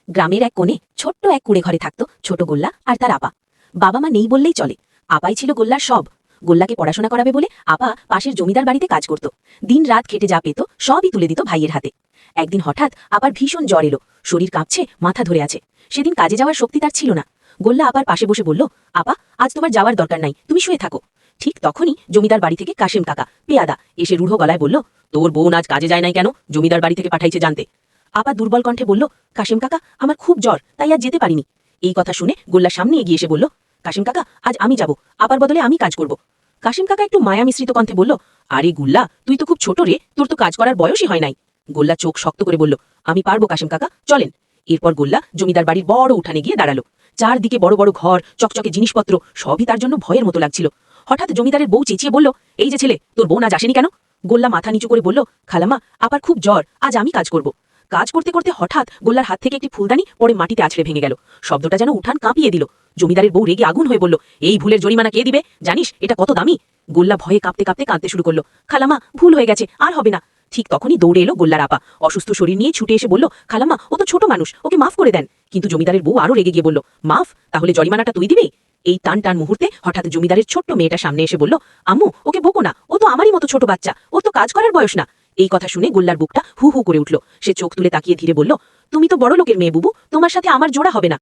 গ্রামের এক কোণে ছোট্ট এক কুঁড়ে ঘরে থাকত ছোট গোল্লা আর তার আপা। বাবা মা নেই বললেই চলে। আপাই ছিল গোল্লার সব। গোল্লাকে পড়াশোনা করাবে বলে আপা পাশের জমিদার বাড়িতে কাজ করত। দিন রাত খেটে যা পেত সবই তুলে দিত ভাইয়ের হাতে। একদিন হঠাৎ আপার ভীষণ জ্বর এলো, শরীর কাঁপছে, মাথা ধরে আছে। সেদিন কাজে যাওয়ার শক্তি তার ছিল না। গোল্লা আপার পাশে বসে বলল, আপা, আজ তোমার যাওয়ার দরকার নাই, তুমি শুয়ে থাকো। ঠিক তখনই জমিদার বাড়ি থেকে কাশেম কাকা পেয়াদা এসে রূঢ় গলায় বলল, তোর বোন আজ কাজে যায় নাই কেন? জমিদার বাড়ি থেকে পাঠাইছে জানতে। আপা দুর্বল কণ্ঠে বলল, কাশেম কাকা, আমার খুব জ্বর, তাই আজ যেতে পারিনি। এই কথা শুনে গোল্লা সামনে এগিয়ে এসে বলল, কাশেম কাকা, আজ আমি যাব, আপার বদলে আমি কাজ করব। কাশেম কাকা একটু মায়া মিশ্রিত কণ্ঠে বলল, আরে গুল্লা, তুই তো খুব ছোট রে, তোর তো কাজ করার বয়সই হয় নাই। গোল্লা চোখ শক্ত করে বলল, আমি পারবো কাশেম কাকা, চলেন। এরপর গোল্লা জমিদার বাড়ির বড় উঠানে গিয়ে দাঁড়ালো। চারদিকে বড় বড় ঘর, চকচকে জিনিসপত্র, সবই তার জন্য ভয়ের মতো লাগছিল। হঠাৎ জমিদারের বউ চেঁচিয়ে বলল, এই যে ছেলে, তোর বোন আজ আসেনি কেন? গোল্লা মাথা নিচু করে বলল, খালামা, আপার খুব জ্বর, আজ আমি কাজ করব। কাজ করতে করতে হঠাৎ গোল্লার হাত থেকে একটি ফুলদানি পরে মাটিতে আছড়ে ভেঙে গেল। শব্দটা যেন উঠান কাঁপিয়ে দিল। জমিদারের বউ রেগে আগুন হয়ে বলল, এই ভুলের জরিমানা কে দিবে? জানিস এটা কত দামি? গোল্লা ভয়ে কাঁপতে কাঁপতে কাঁদতে শুরু করলো, খালামা, ভুল হয়ে গেছে, আর হবে না। ঠিক তখনই দৌড়ে এলো গোল্লার আপা, অসুস্থ শরীর নিয়ে ছুটে এসে বলল, খালামা, ও তো ছোট মানুষ, ওকে মাফ করে দেন। কিন্তু জমিদারের বউ আরো রেগে গিয়ে বলল, মাফ? তাহলে জরিমানাটা তুই দিবি? এই টান টান মুহূর্তে হঠাৎ জমিদারের ছোট্ট মেয়েটা সামনে এসে বলল, আম্মু, ওকে বকো না, ও তো আমারই মতো ছোট বাচ্চা, ওর তো কাজ করার বয়স না। এই কথা শুনে গোল্লার বুকটা হু হু করে উঠল। সে চোখ তুলে তাকিয়ে ধীরে বলল, তুমি তো বড় লোকের মেয়ে বুবু, তোমার সাথে আমার জোড়া হবে না।